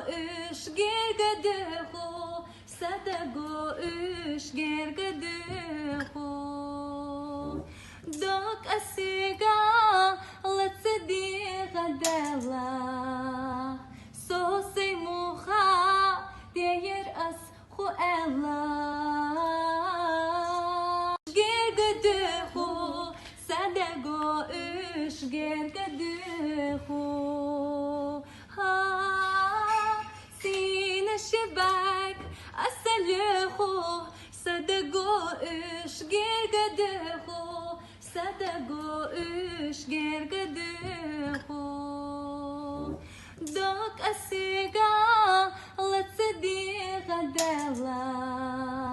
ish gergedecho sadago ish gergedecho dok asiga letzedi gadela so simucha deyer as khoela gergedecho sadago ish gergedecho شباك أسلخو صدقو إش جرجدخو صدقو إش جرجدخو دوك أسيقا لتصدي غدلا